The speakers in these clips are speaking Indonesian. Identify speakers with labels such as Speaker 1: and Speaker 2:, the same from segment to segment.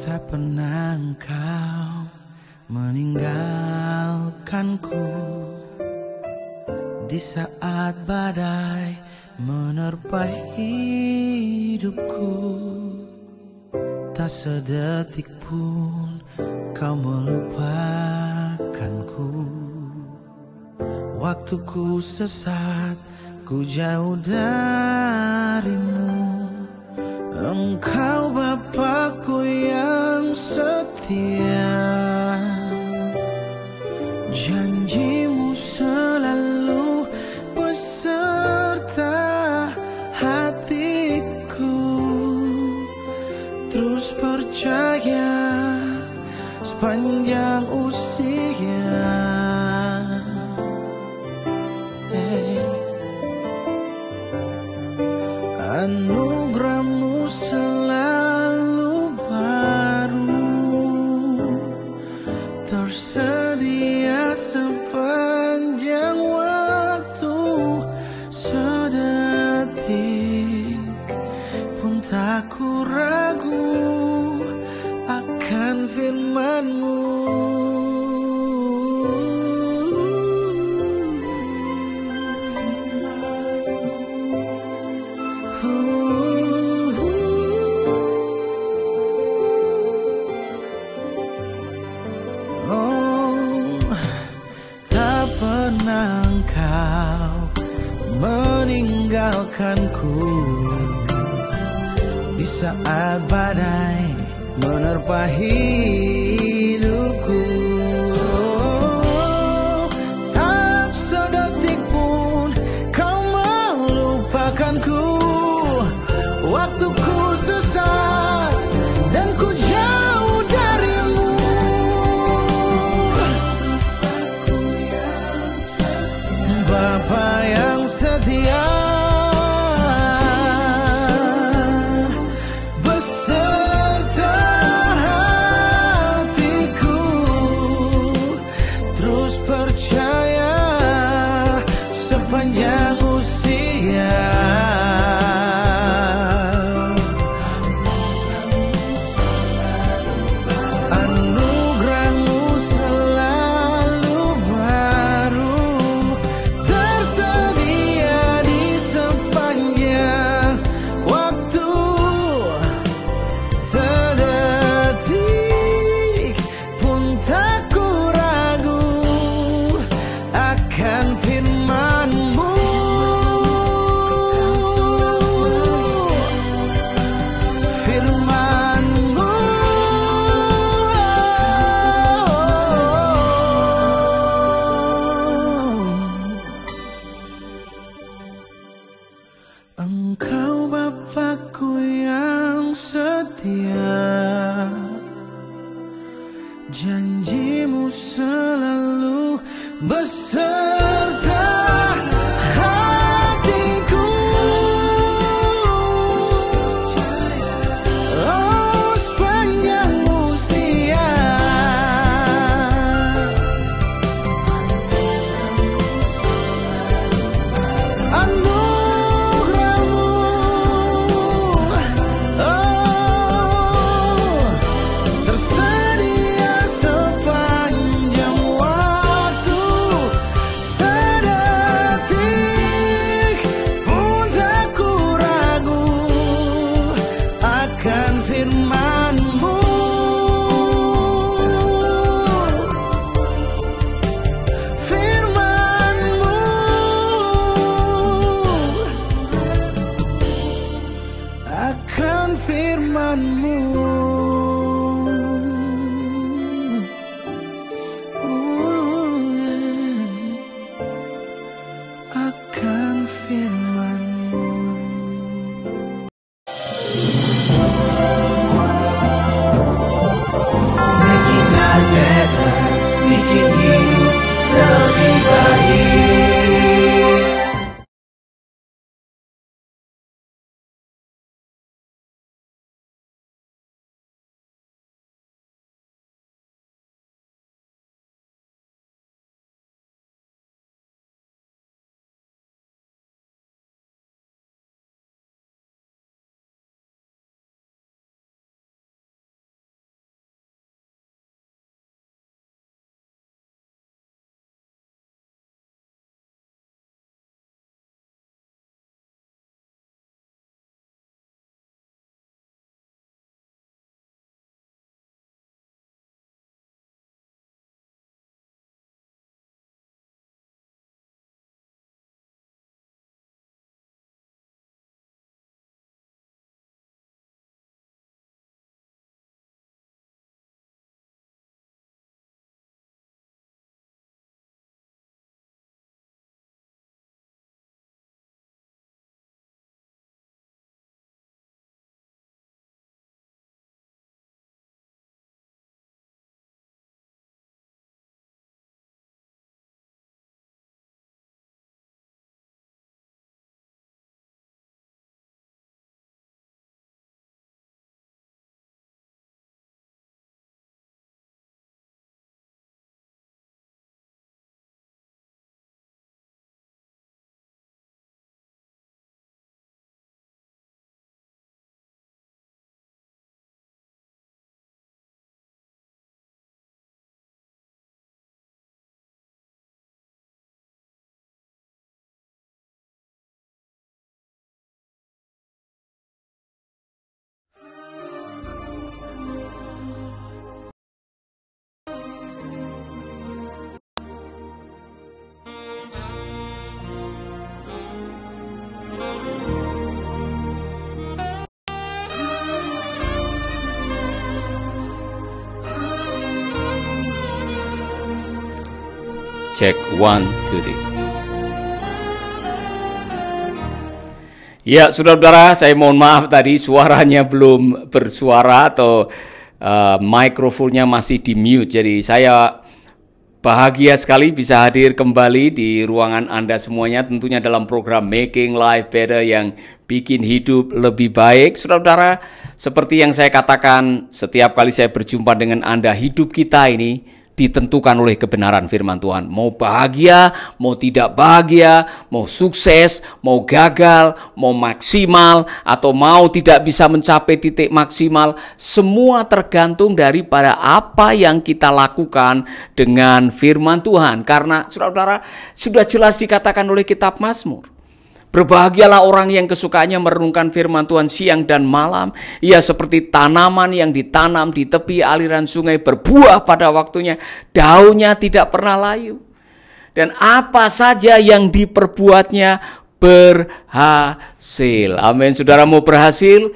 Speaker 1: Tak pernah engkau meninggalkanku di saat badai menerpa hidupku. Tak sedetik pun kau melupakanku. Waktuku sesat, ku jauh darimu. Engkau Bapakku yang setia, janjimu selalu beserta hatiku. Terus percaya sepanjang usia. Anugerahmu selalu baru, tersedia sepanjang waktu. Sedetik pun tak ku ragu akan firman-Mu. Pernah engkau meninggalkanku di saat badai menerpa hidupku. Tak sedetik pun kau melupakanku. Waktuku sesat dan ku jauh darimu. Bapa yang setia, beserta hatiku. Terus percaya sepanjang usia. Anugerahmu selalu baru, tersedia di sepanjang waktu. Sedetik pun tak ku ragu akan firman-Mu. Firman-Mu. Engkau Bapakku yang setia, janjimu selalu beserta hatiku. Oh, sepanjang usia. Anugerahmu, oh, tersedia sepanjang waktu. Sedetik pun tak ku ragu akan firman-Mu. Firman-Mu akan firman-Mu. Akan firman-Mu. Making life better, bikin hidup lebih baik.
Speaker 2: Cek 1, 2, 3. Ya, saudara-saudara, saya mohon maaf tadi suaranya belum bersuara atau mikrofonnya masih di mute. Jadi saya bahagia sekali bisa hadir kembali di ruangan Anda semuanya, tentunya dalam program Making Life Better yang bikin hidup lebih baik. Saudara-saudara, seperti yang saya katakan setiap kali saya berjumpa dengan Anda, hidup kita ini ditentukan oleh kebenaran firman Tuhan. Mau bahagia, mau tidak bahagia, mau sukses, mau gagal, mau maksimal, atau mau tidak bisa mencapai titik maksimal, semua tergantung daripada apa yang kita lakukan dengan firman Tuhan. Karena saudara-saudara, sudah jelas dikatakan oleh kitab Mazmur. Berbahagialah orang yang kesukaannya merenungkan firman Tuhan siang dan malam. Ia seperti tanaman yang ditanam di tepi aliran sungai, berbuah pada waktunya, daunnya tidak pernah layu. Dan apa saja yang diperbuatnya berhasil. Amin. Saudara mau berhasil?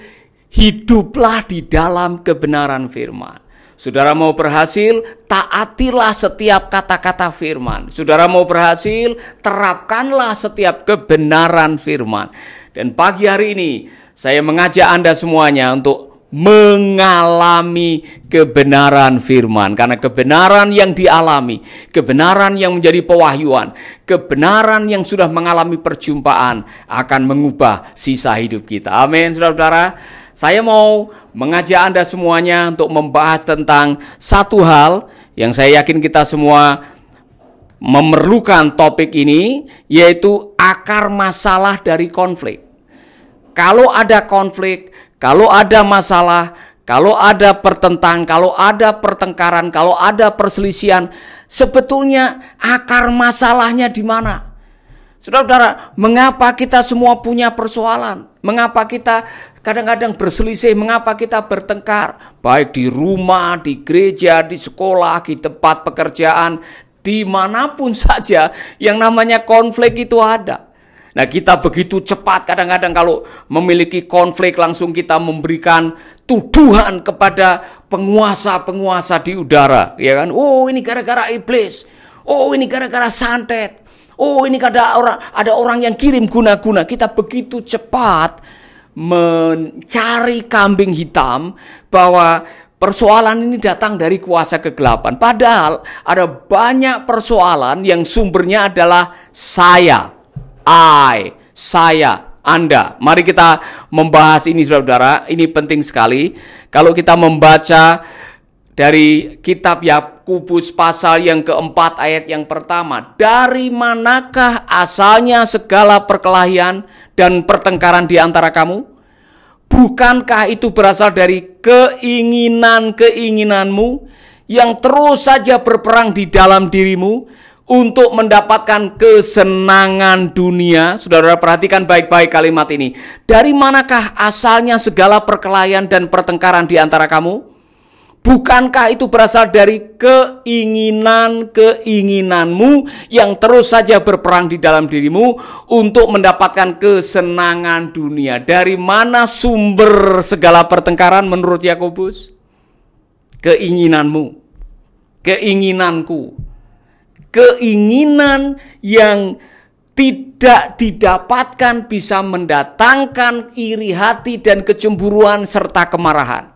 Speaker 2: Hiduplah di dalam kebenaran firman. Saudara mau berhasil, taatilah setiap kata-kata firman. Saudara mau berhasil, terapkanlah setiap kebenaran firman. Dan pagi hari ini, saya mengajak Anda semuanya untuk mengalami kebenaran firman. Karena kebenaran yang dialami, kebenaran yang menjadi pewahyuan, kebenaran yang sudah mengalami perjumpaan akan mengubah sisa hidup kita. Amin, saudara-saudara. Saya mau mengajak Anda semuanya untuk membahas tentang satu hal yang saya yakin kita semua memerlukan topik ini, yaitu akar masalah dari konflik. Kalau ada konflik, kalau ada masalah, kalau ada pertentangan, kalau ada pertengkaran, kalau ada perselisihan, sebetulnya akar masalahnya di mana? Saudara-saudara, mengapa kita semua punya persoalan? Mengapa kita kadang-kadang berselisih? Mengapa kita bertengkar? Baik di rumah, di gereja, di sekolah, di tempat pekerjaan, dimanapun saja yang namanya konflik itu ada. Nah, kita begitu cepat kadang-kadang kalau memiliki konflik langsung kita memberikan tuduhan kepada penguasa-penguasa di udara, ya kan? Oh, ini gara-gara iblis. Oh, ini gara-gara santet. Oh, ini ada orang yang kirim guna-guna. Kita begitu cepat mencari kambing hitam bahwa persoalan ini datang dari kuasa kegelapan. Padahal ada banyak persoalan yang sumbernya adalah saya, Anda. Mari kita membahas ini, saudara. Ini penting sekali. Kalau kita membaca dari kitab Yakobus pasal yang keempat ayat yang pertama. Dari manakah asalnya segala perkelahian dan pertengkaran di antara kamu? Bukankah itu berasal dari keinginan-keinginanmu yang terus saja berperang di dalam dirimu untuk mendapatkan kesenangan dunia? Saudara perhatikan baik-baik kalimat ini. Dari manakah asalnya segala perkelahian dan pertengkaran di antara kamu? Bukankah itu berasal dari keinginan-keinginanmu yang terus saja berperang di dalam dirimu untuk mendapatkan kesenangan dunia? Dari mana sumber segala pertengkaran menurut Yakobus? Keinginanmu, keinginanku, keinginan yang tidak didapatkan bisa mendatangkan iri hati dan kecemburuan serta kemarahan.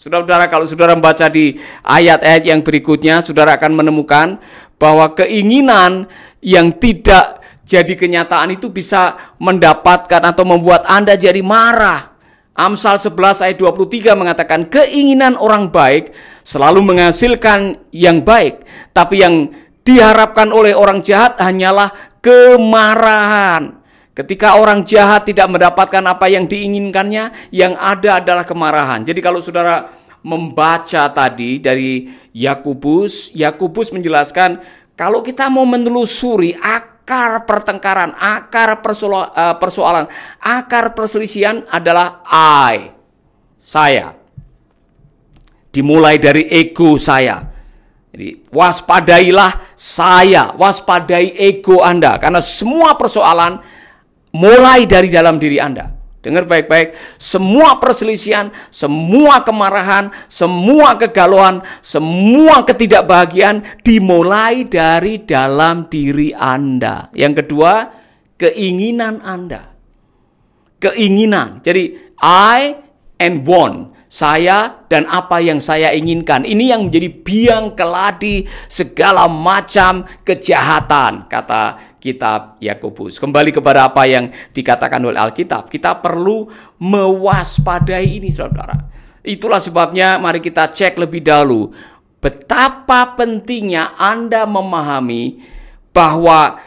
Speaker 2: Saudara-saudara, kalau saudara membaca di ayat-ayat yang berikutnya, saudara akan menemukan bahwa keinginan yang tidak jadi kenyataan itu bisa mendapatkan atau membuat Anda jadi marah. Amsal 11 ayat 23 mengatakan, keinginan orang baik selalu menghasilkan yang baik, tapi yang diharapkan oleh orang jahat hanyalah kemarahan. Ketika orang jahat tidak mendapatkan apa yang diinginkannya, yang ada adalah kemarahan. Jadi kalau saudara membaca tadi dari Yakobus menjelaskan kalau kita mau menelusuri akar pertengkaran, akar persoalan, akar perselisihan adalah saya. Dimulai dari ego saya. Jadi waspadailah saya, waspadai ego Anda, karena semua persoalan mulai dari dalam diri Anda. Dengar baik-baik, semua perselisihan, semua kemarahan, semua kegalauan, semua ketidakbahagiaan dimulai dari dalam diri Anda. Yang kedua, keinginan Anda. Keinginan. Jadi, I and want. Saya dan apa yang saya inginkan. Ini yang menjadi biang keladi segala macam kejahatan, kata kitab Yakobus. Kembali kepada apa yang dikatakan oleh Alkitab, kita perlu mewaspadai ini, saudara. Itulah sebabnya mari kita cek lebih dahulu betapa pentingnya Anda memahami bahwa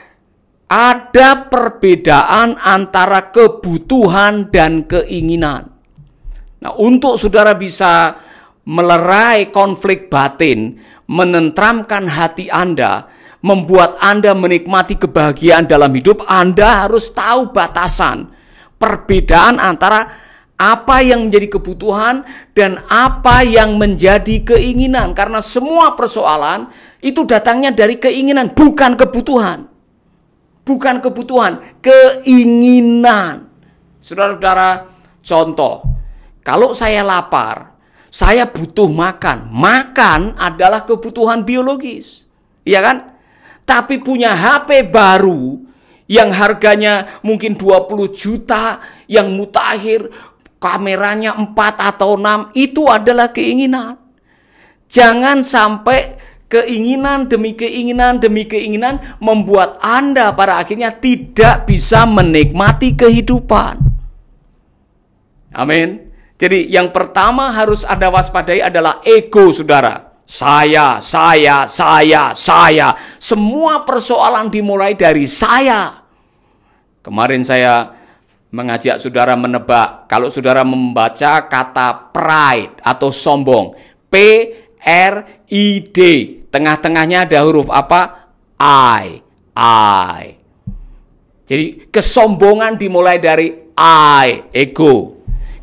Speaker 2: ada perbedaan antara kebutuhan dan keinginan. Nah, untuk saudara bisa melerai konflik batin, menenteramkan hati Anda, membuat Anda menikmati kebahagiaan dalam hidup, Anda harus tahu batasan, perbedaan antara apa yang menjadi kebutuhan dan apa yang menjadi keinginan. Karena semua persoalan itu datangnya dari keinginan, bukan kebutuhan. Bukan kebutuhan, keinginan. Saudara-saudara, contoh, kalau saya lapar, saya butuh makan. Makan adalah kebutuhan biologis. Iya kan? Tapi punya HP baru yang harganya mungkin 20 juta, yang mutakhir, kameranya 4 atau 6, itu adalah keinginan. Jangan sampai keinginan demi keinginan demi keinginan membuat Anda pada akhirnya tidak bisa menikmati kehidupan. Amin. Jadi yang pertama harus Anda waspadai adalah ego, saudara. Saya. Semua persoalan dimulai dari saya. Kemarin saya mengajak saudara menebak. Kalau saudara membaca kata pride atau sombong, P-R-I-D, tengah-tengahnya ada huruf apa? I. Jadi kesombongan dimulai dari I, ego.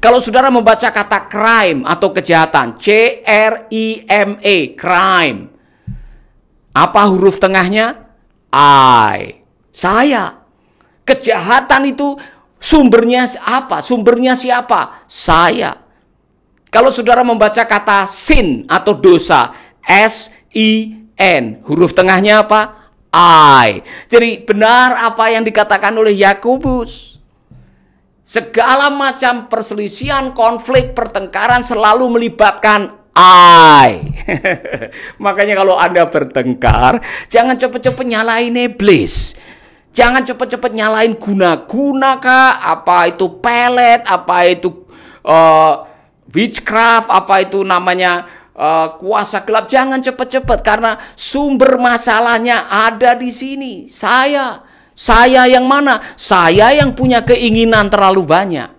Speaker 2: Kalau saudara membaca kata crime atau kejahatan, C-R-I-M-E, crime. Apa huruf tengahnya? I. Saya. Kejahatan itu sumbernya apa? Sumbernya siapa? Saya. Kalau saudara membaca kata sin atau dosa, S-I-N, huruf tengahnya apa? I. Jadi benar apa yang dikatakan oleh Yakobus. Segala macam perselisihan, konflik, pertengkaran selalu melibatkan I. Makanya kalau Anda bertengkar, jangan cepat-cepat nyalain iblis. Jangan cepat-cepat nyalain guna-guna kah, apa itu pelet, apa itu witchcraft, apa itu namanya kuasa gelap. Jangan cepat-cepat karena sumber masalahnya ada di sini. Saya yang mana? Saya yang punya keinginan terlalu banyak.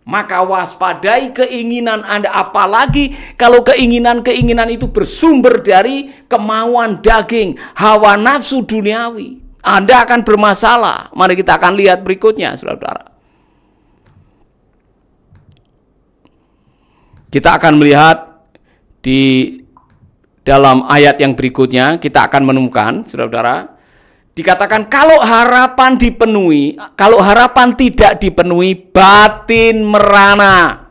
Speaker 2: Maka waspadai keinginan Anda. Apalagi kalau keinginan-keinginan itu bersumber dari kemauan daging, hawa nafsu duniawi. Anda akan bermasalah. Mari kita akan lihat berikutnya, saudara-saudara. Kita akan melihat di dalam ayat yang berikutnya, kita akan menemukan, saudara-saudara, dikatakan kalau harapan dipenuhi, kalau harapan tidak dipenuhi, batin merana.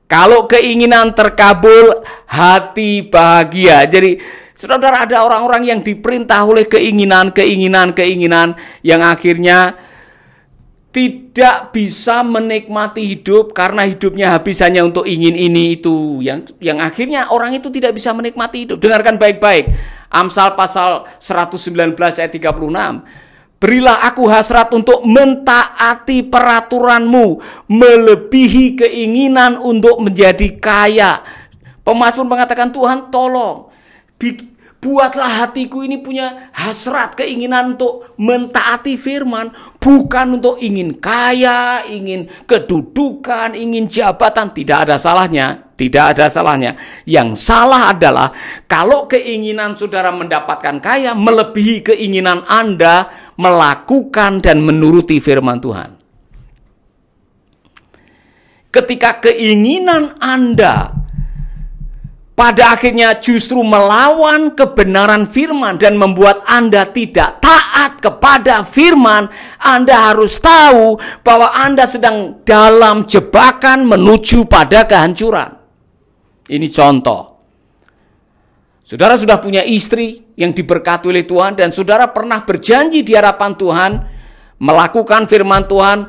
Speaker 2: Kalau keinginan terkabul, hati bahagia. Jadi, saudara-saudara, ada orang-orang yang diperintah oleh keinginan yang akhirnya tidak bisa menikmati hidup karena hidupnya habis hanya untuk ingin ini itu. Yang akhirnya orang itu tidak bisa menikmati hidup. Dengarkan baik-baik. Amsal pasal 119 ayat 36. Berilah aku hasrat untuk mentaati peraturanmu, melebihi keinginan untuk menjadi kaya. Pemazmur mengatakan, Tuhan tolong, buatlah hatiku ini punya hasrat, keinginan untuk mentaati firman, bukan untuk ingin kaya, ingin kedudukan, ingin jabatan. Tidak ada salahnya. Yang salah adalah kalau keinginan saudara mendapatkan kaya melebihi keinginan Anda melakukan dan menuruti firman Tuhan. Ketika keinginan Anda pada akhirnya justru melawan kebenaran firman dan membuat Anda tidak taat kepada firman, Anda harus tahu bahwa Anda sedang dalam jebakan menuju pada kehancuran. Ini contoh. Saudara sudah punya istri yang diberkati oleh Tuhan dan saudara pernah berjanji di hadapan Tuhan melakukan firman Tuhan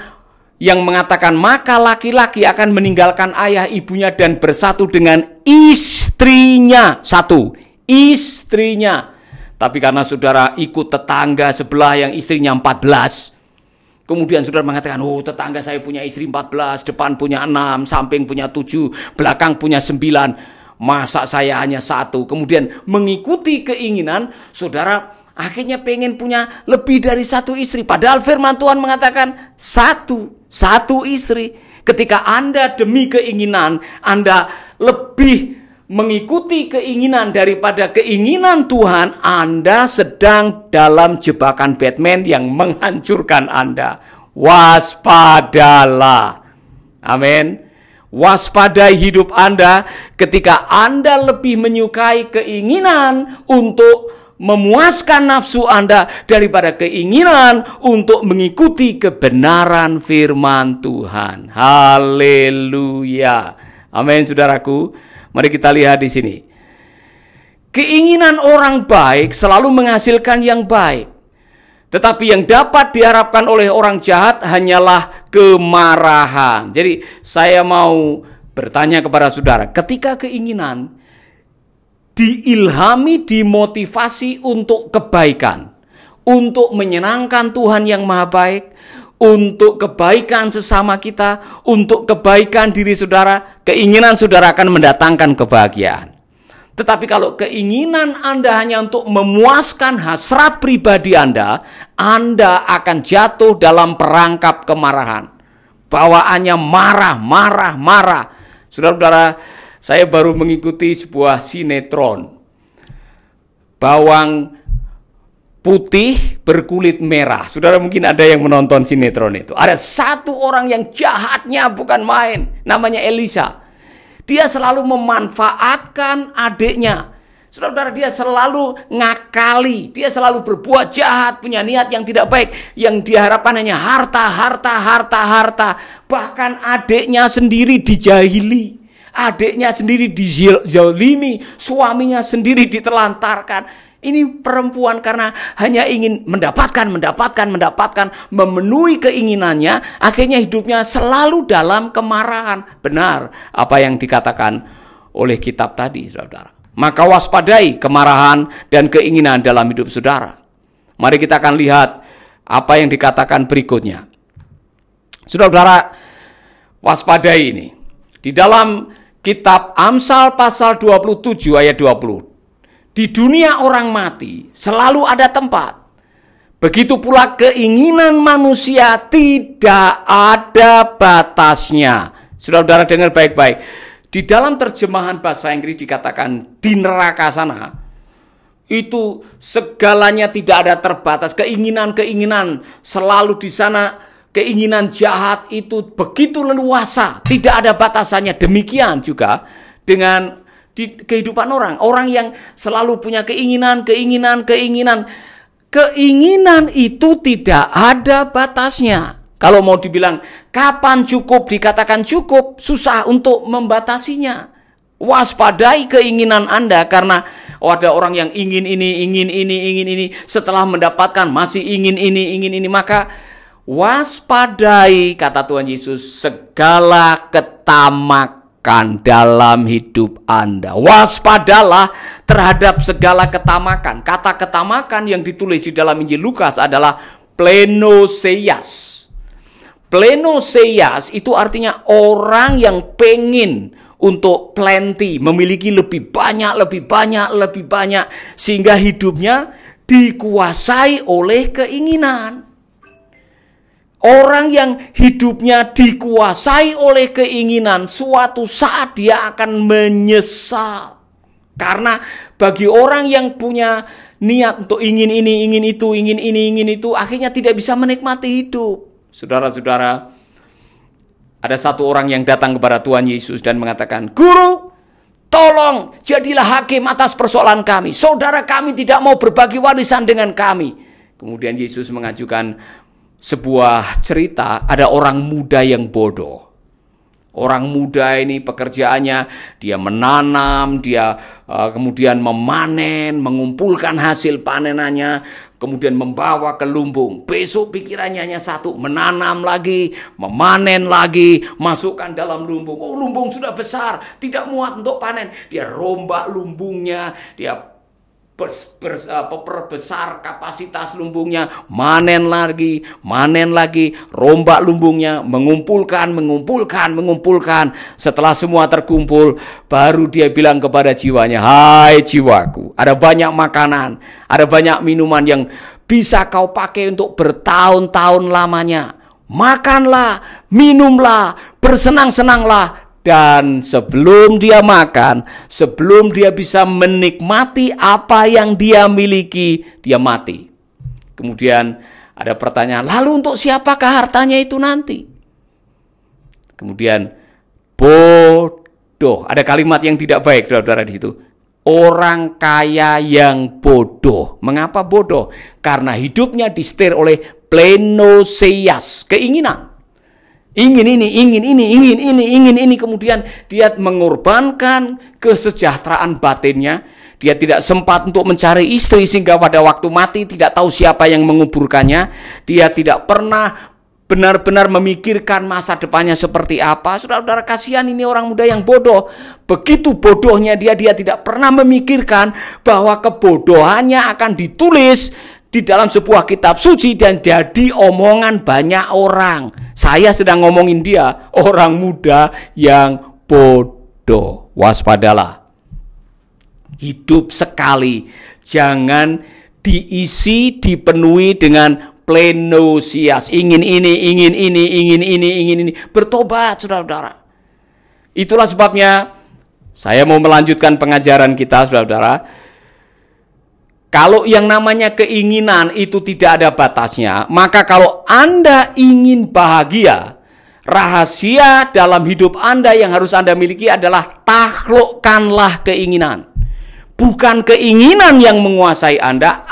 Speaker 2: yang mengatakan maka laki-laki akan meninggalkan ayah ibunya dan bersatu dengan istrinya. Satu, istrinya. Tapi karena saudara ikut tetangga sebelah yang istrinya 14, kemudian saudara mengatakan, oh tetangga saya punya istri 14, depan punya 6, samping punya 7, belakang punya 9, masa saya hanya 1. Kemudian mengikuti keinginan saudara, akhirnya pengen punya lebih dari 1 istri. Padahal firman Tuhan mengatakan satu istri. Ketika Anda demi keinginan, Anda lebih mengikuti keinginan daripada keinginan Tuhan, Anda sedang dalam jebakan Batman yang menghancurkan Anda. Waspadalah. Amin. Waspadai hidup Anda ketika Anda lebih menyukai keinginan untuk memuaskan nafsu Anda daripada keinginan untuk mengikuti kebenaran firman Tuhan. Haleluya. Amin, saudaraku. Mari kita lihat di sini. Keinginan orang baik selalu menghasilkan yang baik. Tetapi yang dapat diharapkan oleh orang jahat hanyalah kemarahan. Jadi saya mau bertanya kepada saudara, ketika keinginan diilhami, dimotivasi untuk kebaikan, untuk menyenangkan Tuhan yang Maha Baik, untuk kebaikan sesama kita, untuk kebaikan diri saudara, keinginan saudara akan mendatangkan kebahagiaan. Tetapi kalau keinginan Anda hanya untuk memuaskan hasrat pribadi Anda akan jatuh dalam perangkap kemarahan. Bawaannya marah. Saudara-saudara, saya baru mengikuti sebuah sinetron. Bawang putih berkulit merah. Saudara mungkin ada yang menonton sinetron itu. Ada satu orang yang jahatnya bukan main. Namanya Elisa. Dia selalu memanfaatkan adiknya. Saudara, dia selalu ngakali. Dia selalu berbuat jahat, punya niat yang tidak baik. Yang diharapkan hanya harta. Bahkan adiknya sendiri dijahili. Adiknya sendiri dizalimi, suaminya sendiri ditelantarkan. Ini perempuan karena hanya ingin mendapatkan, memenuhi keinginannya, akhirnya hidupnya selalu dalam kemarahan. Benar apa yang dikatakan oleh kitab tadi, saudara. Maka waspadai kemarahan dan keinginan dalam hidup saudara. Mari kita akan lihat apa yang dikatakan berikutnya. Saudara, waspadai ini. Di dalam kitab Amsal pasal 27 ayat 20. Di dunia orang mati selalu ada tempat. Begitu pula keinginan manusia tidak ada batasnya. Saudara-saudara dengar baik-baik. Di dalam terjemahan bahasa Inggris dikatakan di neraka sana itu segalanya tidak ada terbatas. Keinginan-keinginan selalu di sana. Keinginan jahat itu begitu leluasa, tidak ada batasannya. Demikian juga dengan di kehidupan orang yang selalu punya keinginan itu tidak ada batasnya. Kalau mau dibilang kapan cukup, dikatakan cukup, susah untuk membatasinya. Waspadai keinginan Anda karena ada orang yang ingin ini, setelah mendapatkan masih ingin ini, maka waspadai, kata Tuhan Yesus, segala ketamakan dalam hidup Anda. Waspadalah terhadap segala ketamakan. Kata ketamakan yang ditulis di dalam Injil Lukas adalah plenousias. Plenousias itu artinya orang yang pengen untuk plenty, memiliki lebih banyak, sehingga hidupnya dikuasai oleh keinginan. Orang yang hidupnya dikuasai oleh keinginan, suatu saat dia akan menyesal. Karena bagi orang yang punya niat untuk ingin ini, ingin itu, akhirnya tidak bisa menikmati hidup. Saudara-saudara, ada satu orang yang datang kepada Tuhan Yesus dan mengatakan, "Guru, tolong jadilah hakim atas persoalan kami. Saudara kami tidak mau berbagi warisan dengan kami. Kemudian Yesus mengajukan sebuah cerita, ada orang muda yang bodoh. Orang muda ini pekerjaannya dia menanam, dia kemudian memanen, mengumpulkan hasil panenannya, kemudian membawa ke lumbung. Besok pikirannya hanya satu, menanam lagi, memanen lagi, masukkan dalam lumbung. Oh, lumbung sudah besar, tidak muat untuk panen. Dia rombak lumbungnya, dia perbesar kapasitas lumbungnya, manen lagi, rombak lumbungnya, mengumpulkan. Setelah semua terkumpul, baru dia bilang kepada jiwanya, hai jiwaku, ada banyak makanan, ada banyak minuman yang bisa kau pakai untuk bertahun-tahun lamanya. Makanlah, minumlah, bersenang-senanglah. Dan sebelum dia makan, sebelum dia bisa menikmati apa yang dia miliki, dia mati. Kemudian ada pertanyaan, lalu untuk siapakah hartanya itu nanti? Kemudian bodoh. Ada kalimat yang tidak baik, saudara-saudara, di situ. Orang kaya yang bodoh. Mengapa bodoh? Karena hidupnya disetir oleh plenosias, keinginan. Ingin ini, kemudian dia mengorbankan kesejahteraan batinnya. Dia tidak sempat untuk mencari istri sehingga pada waktu mati tidak tahu siapa yang menguburkannya. Dia tidak pernah benar-benar memikirkan masa depannya seperti apa. Saudara-saudara, kasihan ini orang muda yang bodoh. Begitu bodohnya dia tidak pernah memikirkan bahwa kebodohannya akan ditulis di dalam sebuah kitab suci dan jadi omongan banyak orang. Saya sedang ngomongin dia, orang muda yang bodoh. Waspadalah. Hidup sekali, jangan dipenuhi dengan plenosias. Ingin ini. Bertobat, saudara-saudara. Itulah sebabnya saya mau melanjutkan pengajaran kita, saudara-saudara. Kalau yang namanya keinginan itu tidak ada batasnya, maka kalau Anda ingin bahagia, rahasia dalam hidup Anda yang harus Anda miliki adalah taklukkanlah keinginan. Bukan keinginan yang menguasai Anda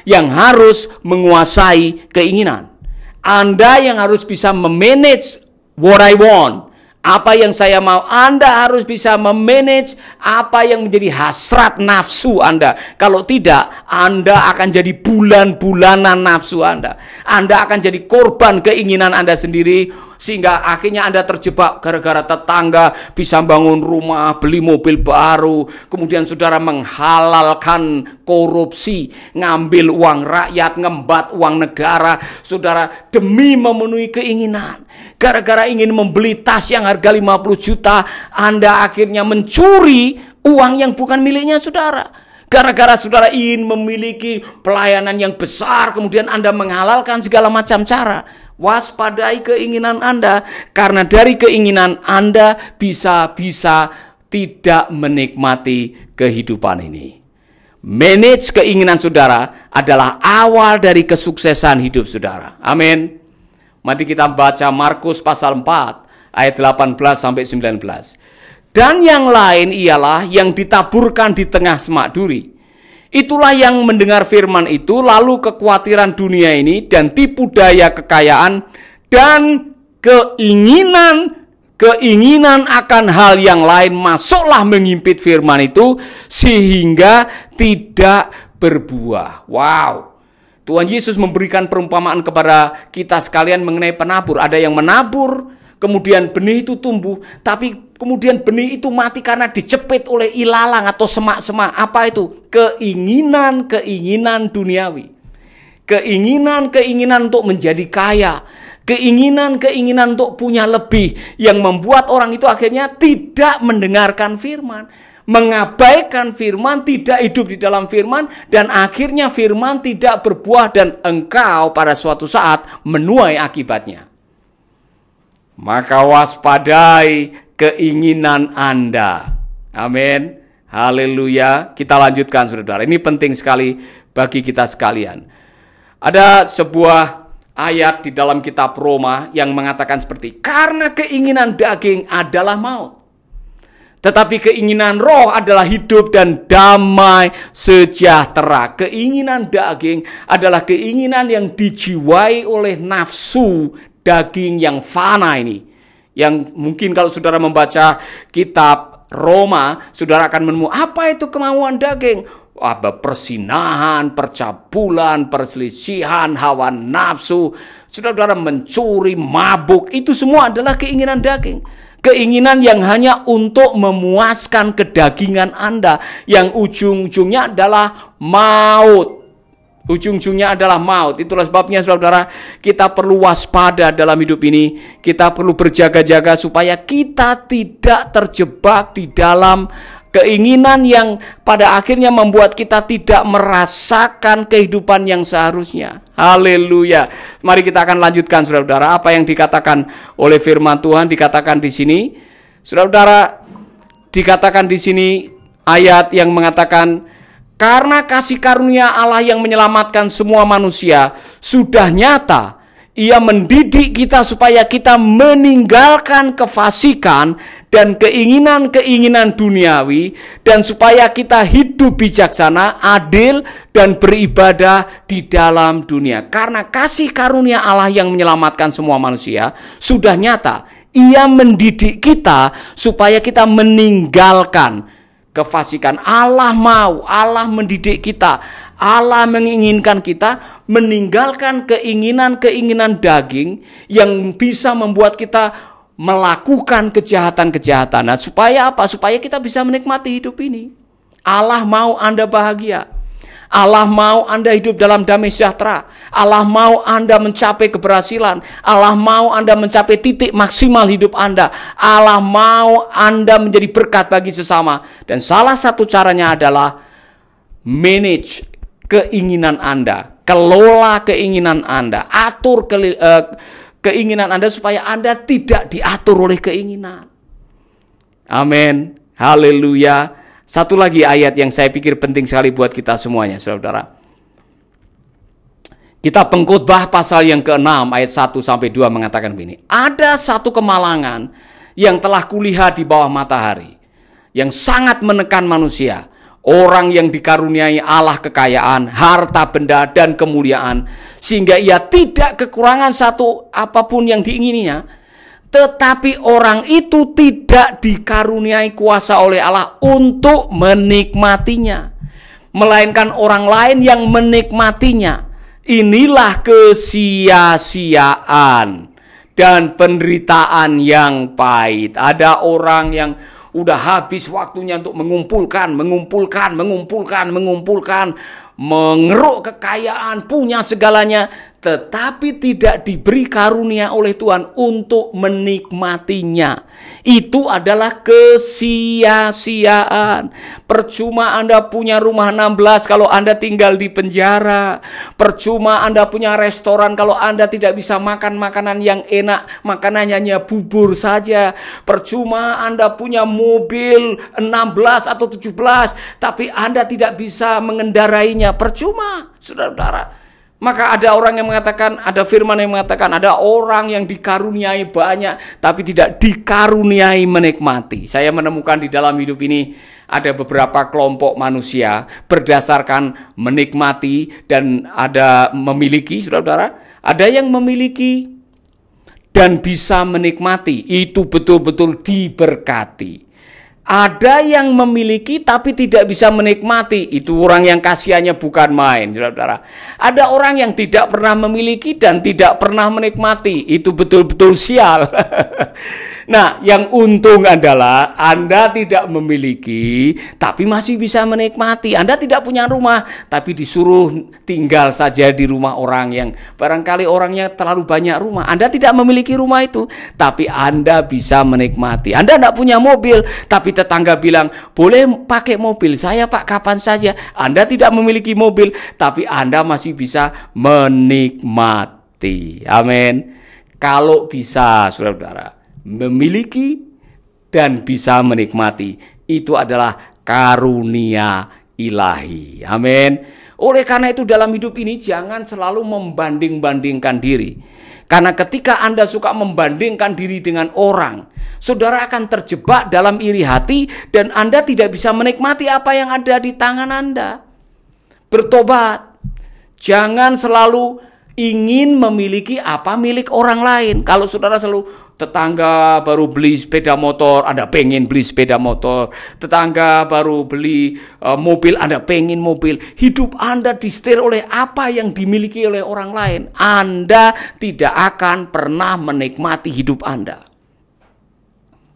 Speaker 2: yang harus menguasai keinginan. Anda yang harus bisa memanage what I want. Apa yang saya mau, Anda harus bisa memanage apa yang menjadi hasrat nafsu Anda. Kalau tidak, Anda akan jadi bulan-bulanan nafsu Anda. Anda akan jadi korban keinginan Anda sendiri, sehingga akhirnya Anda terjebak gara-gara tetangga bisa bangun rumah, beli mobil baru, kemudian saudara menghalalkan korupsi, ngambil uang rakyat, ngembat uang negara, saudara, demi memenuhi keinginan. Gara-gara ingin membeli tas yang harga 50 juta, Anda akhirnya mencuri uang yang bukan miliknya saudara. Gara-gara saudara ingin memiliki pelayanan yang besar, kemudian Anda menghalalkan segala macam cara. Waspadai keinginan Anda, karena dari keinginan Anda bisa-bisa tidak menikmati kehidupan ini. Manage keinginan saudara adalah awal dari kesuksesan hidup saudara. Amin. Mari kita baca Markus pasal 4 ayat 18 sampai 19. Dan yang lain ialah yang ditaburkan di tengah semak duri. Itulah yang mendengar firman itu, lalu kekhawatiran dunia ini dan tipu daya kekayaan dan keinginan akan hal yang lain masuklah mengimpit firman itu sehingga tidak berbuah. Wow. Tuhan Yesus memberikan perumpamaan kepada kita sekalian mengenai penabur. Ada yang menabur, kemudian benih itu tumbuh, tapi kemudian benih itu mati karena dicepit oleh ilalang atau semak-semak. Apa itu? Keinginan duniawi. Keinginan untuk menjadi kaya. Keinginan untuk punya lebih. Yang membuat orang itu akhirnya tidak mendengarkan firman. Mengabaikan firman, tidak hidup di dalam firman, dan akhirnya firman tidak berbuah dan engkau pada suatu saat menuai akibatnya. Maka waspadai keinginan Anda. Amin. Haleluya. Kita lanjutkan saudara. Ini penting sekali bagi kita sekalian. Ada sebuah ayat di dalam kitab Roma yang mengatakan seperti, karena keinginan daging adalah maut. Tetapi keinginan roh adalah hidup dan damai sejahtera. Keinginan daging adalah keinginan yang dijiwai oleh nafsu daging yang fana ini. Yang mungkin kalau saudara membaca kitab Roma, saudara akan menemukan apa itu kemauan daging. Apa persinahan, percabulan, perselisihan, hawa nafsu, saudara mencuri, mabuk, itu semua adalah keinginan daging. Keinginan yang hanya untuk memuaskan kedagingan Anda, yang ujung-ujungnya adalah maut. Ujung-ujungnya adalah maut. Itulah sebabnya saudara, kita perlu waspada dalam hidup ini. Kita perlu berjaga-jaga supaya kita tidak terjebak di dalam keinginan yang pada akhirnya membuat kita tidak merasakan kehidupan yang seharusnya. Haleluya. Mari kita akan lanjutkan saudara-saudara apa yang dikatakan oleh firman Tuhan, dikatakan di sini. Saudara-saudara, dikatakan di sini ayat yang mengatakan, karena kasih karunia Allah yang menyelamatkan semua manusia sudah nyata, Ia mendidik kita supaya kita meninggalkan kefasikan dan keinginan-keinginan duniawi, dan supaya kita hidup bijaksana, adil, dan beribadah di dalam dunia. Karena kasih karunia Allah yang menyelamatkan semua manusia sudah nyata, Ia mendidik kita supaya kita meninggalkan kefasikan. Allah mau, Allah mendidik kita, Allah menginginkan kita meninggalkan keinginan-keinginan daging yang bisa membuat kita melakukan kejahatan-kejahatan. Nah, supaya apa? Supaya kita bisa menikmati hidup ini. Allah mau Anda bahagia. Allah mau Anda hidup dalam damai sejahtera. Allah mau Anda mencapai keberhasilan. Allah mau Anda mencapai titik maksimal hidup Anda. Allah mau Anda menjadi berkat bagi sesama. Dan salah satu caranya adalah manage keinginan Anda. Kelola keinginan Anda. Atur keinginan Anda supaya Anda tidak diatur oleh keinginan. Amin. Haleluya. Satu lagi ayat yang saya pikir penting sekali buat kita semuanya, saudara. Kitab Pengkhotbah pasal yang ke-6 ayat 1-2 mengatakan begini. Ada satu kemalangan yang telah kulihat di bawah matahari, yang sangat menekan manusia. Orang yang dikaruniai Allah kekayaan, harta benda, dan kemuliaan, sehingga ia tidak kekurangan satu apapun yang diingininya. Tetapi orang itu tidak dikaruniai kuasa oleh Allah untuk menikmatinya, melainkan orang lain yang menikmatinya. Inilah kesia-siaan dan penderitaan yang pahit. Ada orang yang udah habis waktunya untuk mengumpulkan, mengeruk kekayaan, punya segalanya, tetapi tidak diberi karunia oleh Tuhan untuk menikmatinya. Itu adalah kesia-siaan. Percuma Anda punya rumah 16 kalau Anda tinggal di penjara. Percuma Anda punya restoran kalau Anda tidak bisa makan makanan yang enak, makanannya hanya bubur saja. Percuma Anda punya mobil 16 atau 17, tapi Anda tidak bisa mengendarainya. Percuma, saudara-saudara. Maka ada orang yang mengatakan, ada firman yang mengatakan, ada orang yang dikaruniai banyak, tapi tidak dikaruniai menikmati. Saya menemukan di dalam hidup ini, ada beberapa kelompok manusia berdasarkan menikmati dan ada memiliki, saudara-saudara. Ada yang memiliki dan bisa menikmati, itu betul-betul diberkati. Ada yang memiliki tapi tidak bisa menikmati. Itu orang yang kasihannya bukan main, saudara-saudara. Ada orang yang tidak pernah memiliki dan tidak pernah menikmati. Itu betul-betul sial. Nah, yang untung adalah Anda tidak memiliki tapi masih bisa menikmati. Anda tidak punya rumah tapi disuruh tinggal saja di rumah orang yang barangkali orangnya terlalu banyak rumah. Anda tidak memiliki rumah itu tapi Anda bisa menikmati. Anda tidak punya mobil tapi tetangga bilang, boleh pakai mobil saya Pak kapan saja. Anda tidak memiliki mobil tapi Anda masih bisa menikmati. Amin. Kalau bisa, saudara-saudara, memiliki dan bisa menikmati, itu adalah karunia ilahi. Amin. Oleh karena itu dalam hidup ini jangan selalu membanding-bandingkan diri. Karena ketika Anda suka membandingkan diri dengan orang, saudara akan terjebak dalam iri hati dan Anda tidak bisa menikmati apa yang ada di tangan Anda. Bertobat. Jangan selalu ingin memiliki apa milik orang lain. Kalau saudara selalu tetangga baru beli sepeda motor, Anda pengen beli sepeda motor. Tetangga baru beli mobil, Anda pengen mobil. Hidup Anda disetir oleh apa yang dimiliki oleh orang lain. Anda tidak akan pernah menikmati hidup Anda.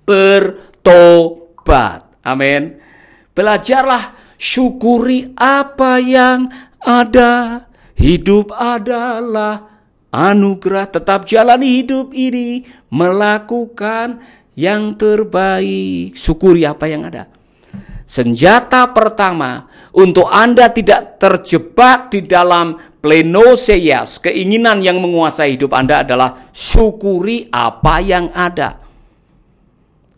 Speaker 2: Bertobat. Amin. Belajarlah syukuri apa yang ada. Hidup adalah anugerah, tetap jalani hidup ini, melakukan yang terbaik. Syukuri apa yang ada. Senjata pertama untuk Anda tidak terjebak di dalam plenoseias, keinginan yang menguasai hidup Anda adalah syukuri apa yang ada.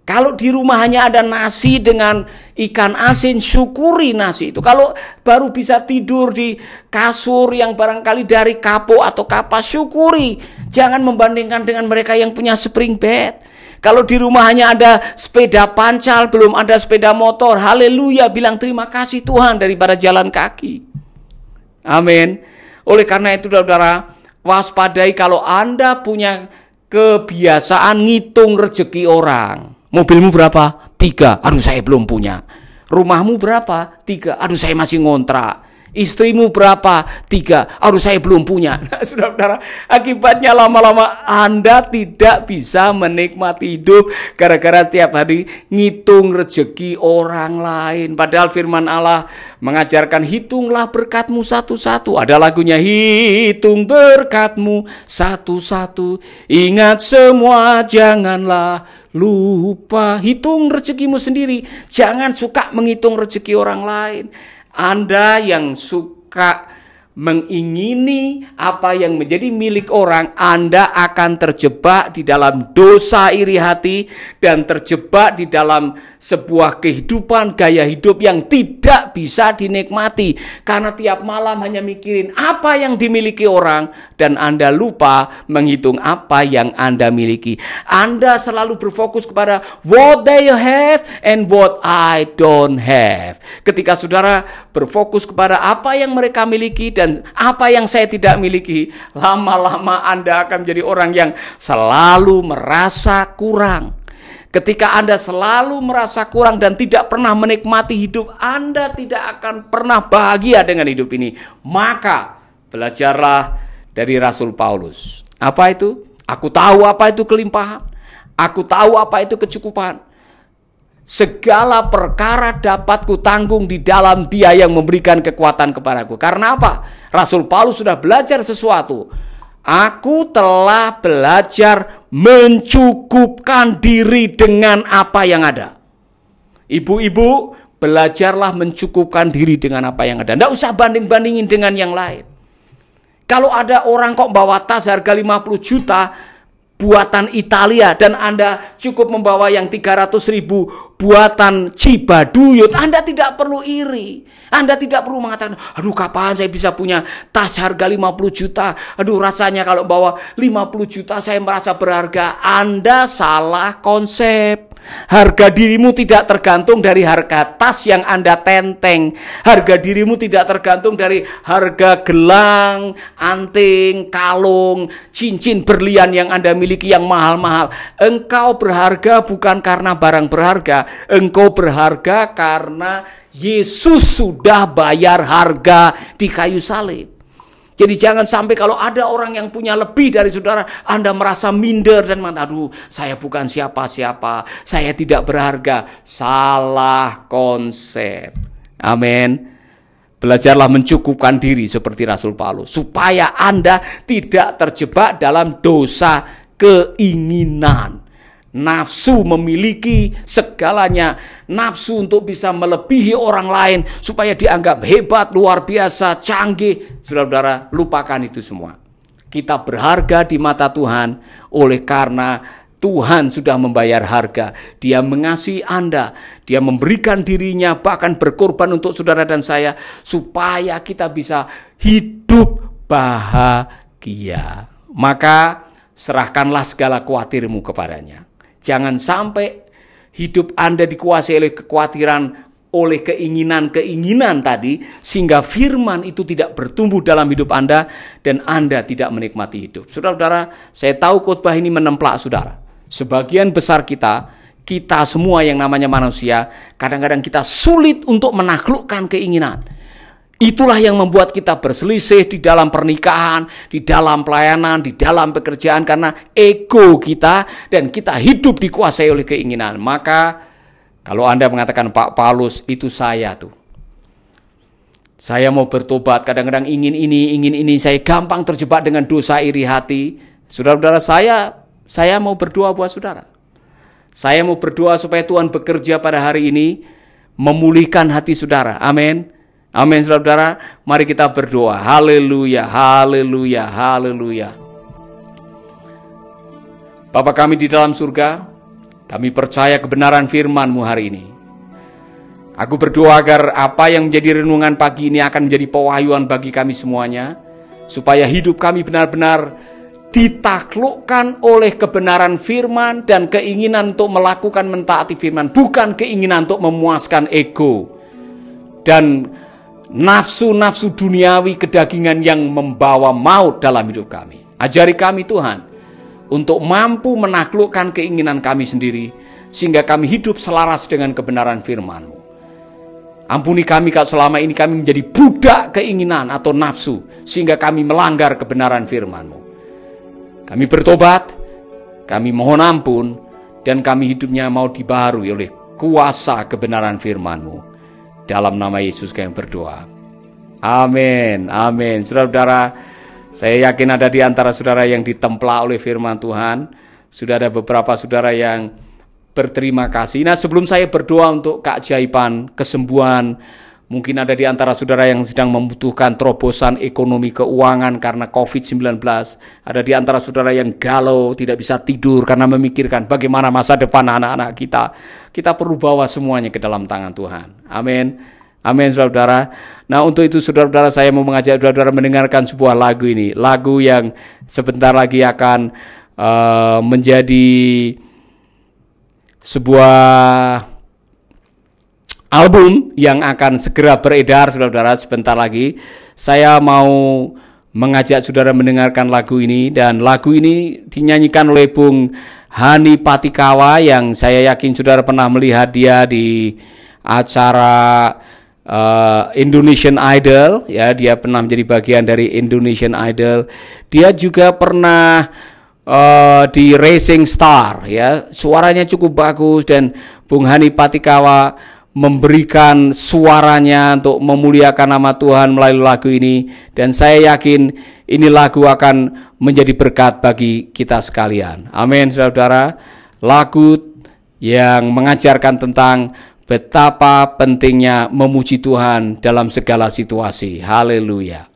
Speaker 2: Kalau di rumah hanya ada nasi dengan ikan asin, syukuri nasi itu. Kalau baru bisa tidur di kasur yang barangkali dari kapuk atau kapas, syukuri. Jangan membandingkan dengan mereka yang punya spring bed. Kalau di rumah hanya ada sepeda pancal, belum ada sepeda motor, haleluya, bilang terima kasih Tuhan daripada jalan kaki. Amin. Oleh karena itu saudara, waspadai kalau Anda punya kebiasaan ngitung rezeki orang. Mobilmu berapa? 3. Aduh saya belum punya. Rumahmu berapa? 3. Aduh saya masih ngontrak. Istrimu berapa? 3. Aduh saya belum punya. Nah, saudara-saudara, akibatnya lama-lama Anda tidak bisa menikmati hidup gara-gara tiap hari ngitung rezeki orang lain. Padahal firman Allah mengajarkan hitunglah berkatmu satu-satu. Ada lagunya, hitung berkatmu satu-satu. Ingat semua, janganlah lupa. Hitung rezekimu sendiri. Jangan suka menghitung rezeki orang lain. Anda yang suka mengingini apa yang menjadi milik orang, Anda akan terjebak di dalam dosa iri hati dan terjebak di dalam sebuah kehidupan, gaya hidup yang tidak bisa dinikmati. Karena tiap malam hanya mikirin apa yang dimiliki orang dan Anda lupa menghitung apa yang Anda miliki. Anda selalu berfokus kepada what they have and what I don't have. Ketika saudara berfokus kepada apa yang mereka miliki dan apa yang saya tidak miliki, lama-lama Anda akan menjadi orang yang selalu merasa kurang. Ketika Anda selalu merasa kurang dan tidak pernah menikmati hidup, Anda tidak akan pernah bahagia dengan hidup ini. Maka belajarlah dari Rasul Paulus. Apa itu? Aku tahu apa itu kelimpahan. Aku tahu apa itu kecukupan. Segala perkara dapat kutanggung di dalam Dia yang memberikan kekuatan kepadaku. Karena apa? Rasul Paulus sudah belajar sesuatu. Aku telah belajar mencukupkan diri dengan apa yang ada. Ibu-ibu, belajarlah mencukupkan diri dengan apa yang ada. Tidak usah banding-bandingin dengan yang lain. Kalau ada orang kok bawa tas harga 50 juta buatan Italia dan Anda cukup membawa yang 300.000 buatan Cibaduyut, Anda tidak perlu iri. Anda tidak perlu mengatakan, aduh kapan saya bisa punya tas harga 50 juta. Aduh rasanya kalau bawa 50 juta saya merasa berharga. Anda salah konsep. Harga dirimu tidak tergantung dari harga tas yang Anda tenteng. Harga dirimu tidak tergantung dari harga gelang, anting, kalung, cincin berlian yang Anda miliki yang mahal-mahal. Engkau berharga bukan karena barang berharga. Engkau berharga karena Yesus sudah bayar harga di kayu salib. Jadi jangan sampai kalau ada orang yang punya lebih dari saudara, Anda merasa minder dan mengatakan, aduh saya bukan siapa-siapa, saya tidak berharga. Salah konsep. Amin. Belajarlah mencukupkan diri seperti Rasul Paulus, supaya Anda tidak terjebak dalam dosa keinginan. Nafsu memiliki segalanya, nafsu untuk bisa melebihi orang lain supaya dianggap hebat, luar biasa, canggih. Saudara-saudara, lupakan itu semua. Kita berharga di mata Tuhan oleh karena Tuhan sudah membayar harga. Dia mengasihi Anda. Dia memberikan dirinya bahkan berkorban untuk saudara dan saya supaya kita bisa hidup bahagia. Maka serahkanlah segala khawatirmu kepadanya. Jangan sampai hidup Anda dikuasai oleh kekhawatiran, oleh keinginan-keinginan tadi, sehingga firman itu tidak bertumbuh dalam hidup Anda dan Anda tidak menikmati hidup. Saudara-saudara, saya tahu khotbah ini menemplak saudara. Sebagian besar kita semua yang namanya manusia, kadang-kadang kita sulit untuk menaklukkan keinginan. Itulah yang membuat kita berselisih di dalam pernikahan, di dalam pelayanan, di dalam pekerjaan, karena ego kita dan kita hidup dikuasai oleh keinginan. Maka kalau Anda mengatakan, Pak Paulus, itu saya tuh. Saya mau bertobat, kadang-kadang ingin ini, saya gampang terjebak dengan dosa iri hati. Saudara-saudara, saya mau berdoa buat saudara. Saya mau berdoa supaya Tuhan bekerja pada hari ini, memulihkan hati saudara. Amin. Amin, saudara-saudara. Mari kita berdoa. Haleluya, haleluya, haleluya. Bapa kami di dalam surga, kami percaya kebenaran firman-Mu hari ini. Aku berdoa agar apa yang menjadi renungan pagi ini akan menjadi pewahyuan bagi kami semuanya, supaya hidup kami benar-benar ditaklukkan oleh kebenaran firman dan keinginan untuk melakukan mentaati firman, bukan keinginan untuk memuaskan ego dan nafsu-nafsu duniawi kedagingan yang membawa maut dalam hidup kami. Ajari kami Tuhan untuk mampu menaklukkan keinginan kami sendiri, sehingga kami hidup selaras dengan kebenaran firman-Mu. Ampuni kami kalau selama ini kami menjadi budak keinginan atau nafsu, sehingga kami melanggar kebenaran firman-Mu. Kami bertobat, kami mohon ampun, dan kami hidupnya mau dibaharui oleh kuasa kebenaran firman-Mu. Dalam nama Yesus kami berdoa. Amin, amin. Saudara-saudara, saya yakin ada di antara saudara yang ditemplak oleh firman Tuhan. Sudah ada beberapa saudara yang berterima kasih. Nah, sebelum saya berdoa untuk keajaiban, kesembuhan, mungkin ada di antara saudara yang sedang membutuhkan terobosan ekonomi keuangan karena COVID-19. Ada di antara saudara yang galau, tidak bisa tidur karena memikirkan bagaimana masa depan anak-anak kita. Kita perlu bawa semuanya ke dalam tangan Tuhan. Amin. Amin, saudara-saudara. Nah, untuk itu saudara-saudara, saya mau mengajak saudara-saudara mendengarkan sebuah lagu ini. Lagu yang sebentar lagi akan menjadi sebuah album yang akan segera beredar, saudara-saudara, sebentar lagi. Saya mau mengajak saudara mendengarkan lagu ini, dan lagu ini dinyanyikan oleh Bung Hani Patikawa yang saya yakin saudara pernah melihat dia di acara Indonesian Idol, ya, dia pernah menjadi bagian dari Indonesian Idol. Dia juga pernah di Racing Star, ya, suaranya cukup bagus, dan Bung Hani Patikawa memberikan suaranya untuk memuliakan nama Tuhan melalui lagu ini, dan saya yakin ini lagu akan menjadi berkat bagi kita sekalian. Amin, saudara. Lagu yang mengajarkan tentang betapa pentingnya memuji Tuhan dalam segala situasi. Haleluya.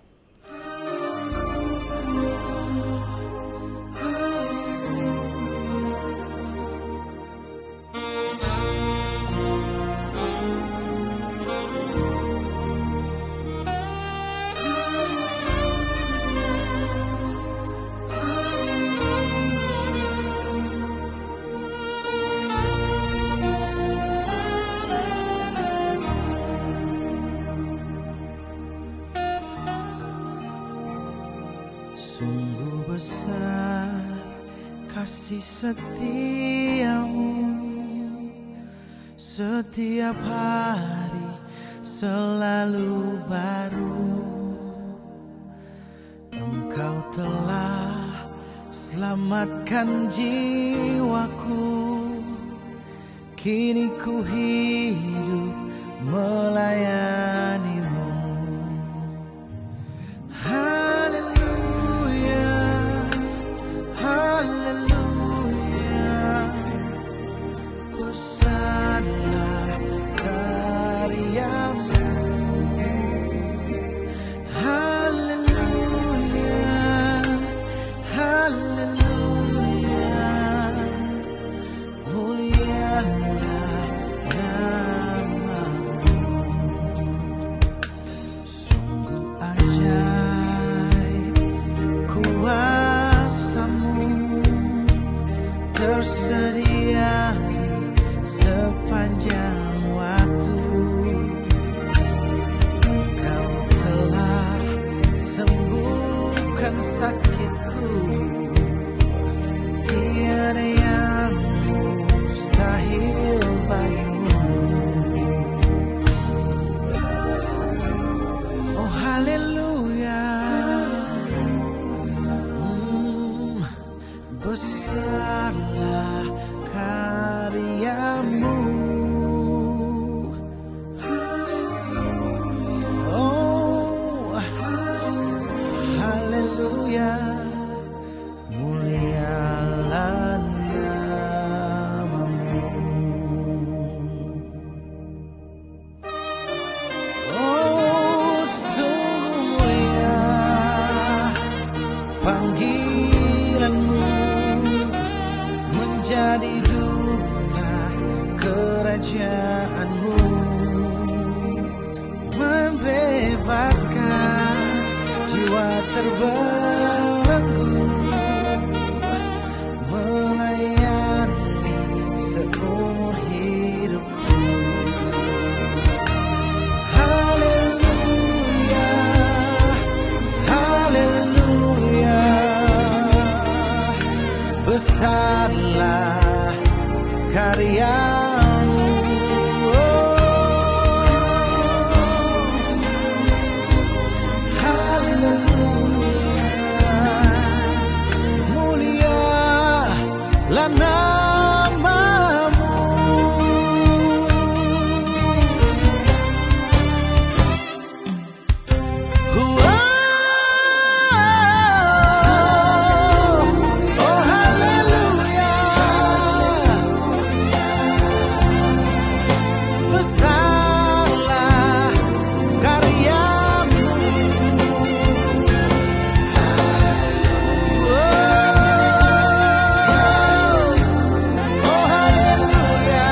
Speaker 1: Sungguh besar kasih setiamu, setiap hari selalu baru. Engkau telah selamatkan jiwaku, kini ku hidup melayanimu. Oh, haleluya, mulialah namamu. Oh, sungguh mulia panggilanmu, menjadi duta kerajaanmu, membebaskan jiwa terbelenggu, melayani seumur hidupku. Haleluya, haleluya, besarlah karyamu. Mulialah namamu. Oh, haleluya, besarlah karyamu. Oh, haleluya,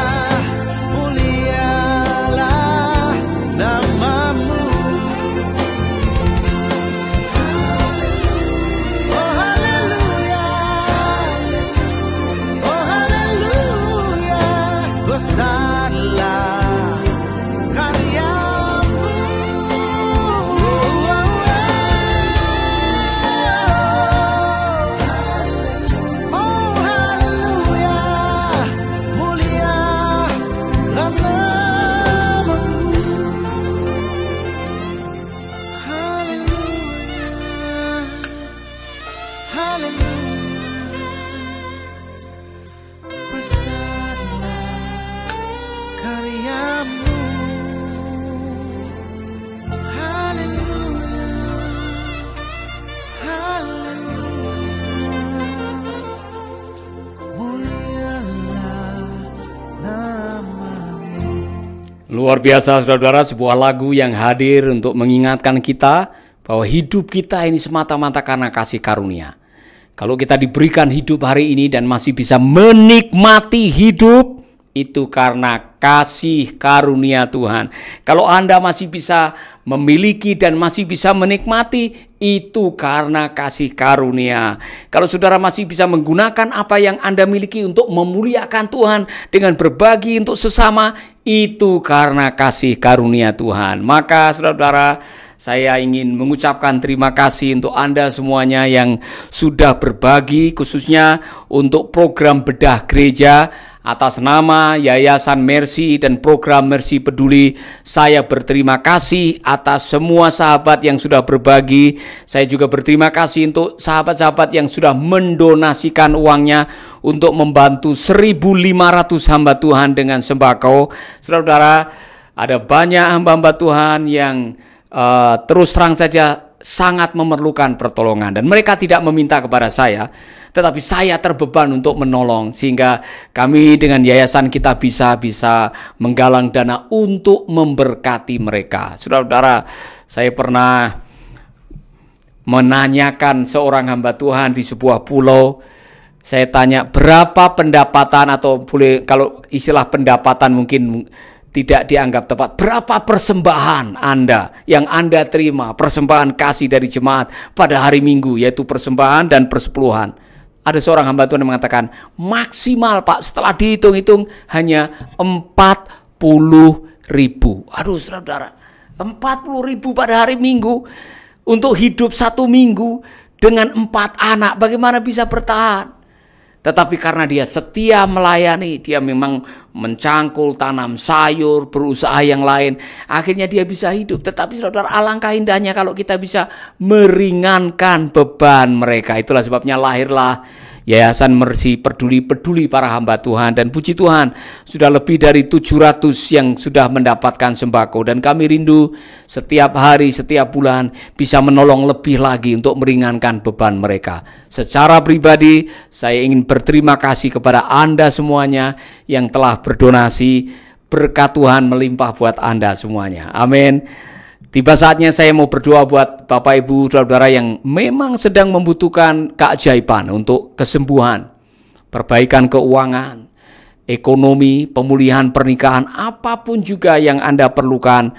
Speaker 1: mulialah namamu. Oh, haleluya, oh, haleluya, besarlah karyamu. Oh, haleluya, mulialah namamu. Haleluya, haleluya, besarlah karyamu. Haleluya, haleluya, mulialah namamu.
Speaker 2: Luar biasa saudara-saudara, sebuah lagu yang hadir untuk mengingatkan kita bahwa hidup kita ini semata-mata karena kasih karunia. Kalau kita diberikan hidup hari ini dan masih bisa menikmati hidup, itu karena kasih karunia Tuhan. Kalau Anda masih bisa memiliki dan masih bisa menikmati, itu karena kasih karunia. Kalau saudara masih bisa menggunakan apa yang Anda miliki untuk memuliakan Tuhan dengan berbagi untuk sesama, itu karena kasih karunia Tuhan. Maka saudara-saudara, saya ingin mengucapkan terima kasih untuk Anda semuanya yang sudah berbagi, khususnya untuk program bedah gereja atas nama Yayasan Mercy dan program Mercy Peduli. Saya berterima kasih atas semua sahabat yang sudah berbagi. Saya juga berterima kasih untuk sahabat-sahabat yang sudah mendonasikan uangnya untuk membantu 1.500 hamba Tuhan dengan sembako. Saudara-saudara, ada banyak hamba-hamba Tuhan yang terus terang saja sangat memerlukan pertolongan, dan mereka tidak meminta kepada saya, tetapi saya terbeban untuk menolong, sehingga kami dengan yayasan kita bisa menggalang dana untuk memberkati mereka. Saudara-saudara, saya pernah menanyakan seorang hamba Tuhan di sebuah pulau. Saya tanya, berapa pendapatan, atau boleh kalau istilah pendapatan mungkin tidak dianggap tepat, berapa persembahan Anda yang Anda terima, persembahan kasih dari jemaat pada hari Minggu, yaitu persembahan dan persepuluhan. Ada seorang hamba Tuhan yang mengatakan, maksimal Pak, setelah dihitung-hitung hanya 40.000. Aduh saudara, 40.000 pada hari Minggu untuk hidup 1 minggu dengan 4 anak, bagaimana bisa bertahan? Tetapi karena dia setia melayani, dia memang mencangkul, tanam sayur, berusaha yang lain, akhirnya dia bisa hidup. Tetapi saudara, alangkah indahnya kalau kita bisa meringankan beban mereka. Itulah sebabnya lahirlah Yayasan Mercy peduli para hamba Tuhan, dan puji Tuhan sudah lebih dari 700 yang sudah mendapatkan sembako, dan kami rindu setiap hari, setiap bulan bisa menolong lebih lagi untuk meringankan beban mereka. Secara pribadi saya ingin berterima kasih kepada Anda semuanya yang telah berdonasi. Berkat Tuhan melimpah buat Anda semuanya. Amin. Tiba saatnya saya mau berdoa buat Bapak Ibu Saudara yang memang sedang membutuhkan keajaiban untuk kesembuhan, perbaikan keuangan, ekonomi, pemulihan pernikahan, apapun juga yang Anda perlukan.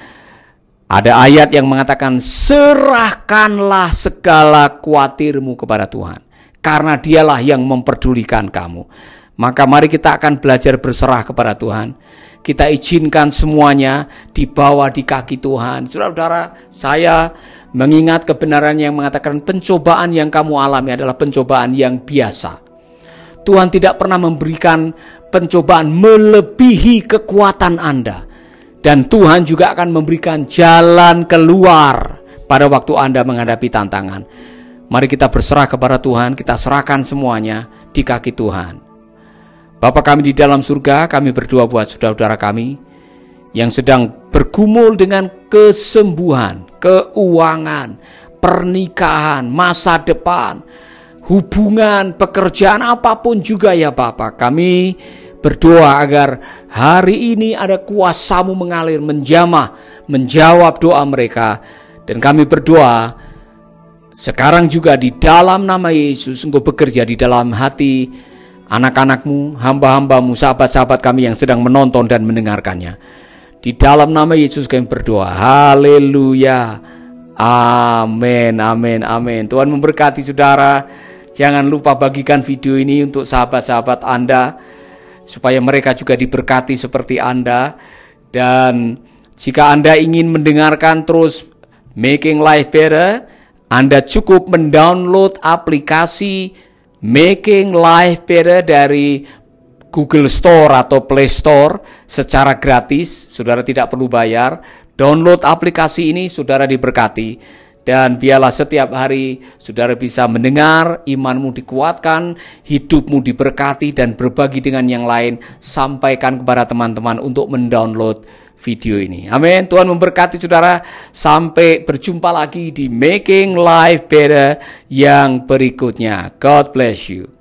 Speaker 2: Ada ayat yang mengatakan, serahkanlah segala khawatirmu kepada Tuhan, karena dialah yang memperdulikan kamu. Maka mari kita akan belajar berserah kepada Tuhan. Kita izinkan semuanya dibawa di kaki Tuhan. Saudara-saudara, saya mengingat kebenaran yang mengatakan pencobaan yang kamu alami adalah pencobaan yang biasa. Tuhan tidak pernah memberikan pencobaan melebihi kekuatan Anda. Dan Tuhan juga akan memberikan jalan keluar pada waktu Anda menghadapi tantangan. Mari kita berserah kepada Tuhan, kita serahkan semuanya di kaki Tuhan. Bapa kami di dalam surga, kami berdoa buat saudara-saudara kami yang sedang bergumul dengan kesembuhan, keuangan, pernikahan, masa depan, hubungan, pekerjaan, apapun juga ya Bapak. Kami berdoa agar hari ini ada kuasa-Mu mengalir, menjamah, menjawab doa mereka. Dan kami berdoa sekarang juga di dalam nama Yesus, Engkau bekerja di dalam hati anak-anak-Mu, hamba-hamba-Mu, sahabat-sahabat kami yang sedang menonton dan mendengarkannya. Di dalam nama Yesus kami berdoa. Haleluya. Amin, amin, amin. Tuhan memberkati saudara. Jangan lupa bagikan video ini untuk sahabat-sahabat Anda, supaya mereka juga diberkati seperti Anda. Dan jika Anda ingin mendengarkan terus Making Life Better, Anda cukup mendownload aplikasi Making Life Better dari Google Store atau Play Store secara gratis. Saudara tidak perlu bayar. Download aplikasi ini, saudara diberkati. Dan biarlah setiap hari saudara bisa mendengar, imanmu dikuatkan, hidupmu diberkati, dan berbagi dengan yang lain. Sampaikan kepada teman-teman untuk mendownload video ini. Amin. Tuhan memberkati saudara. Sampai berjumpa lagi di Making Life Better yang berikutnya. God bless you.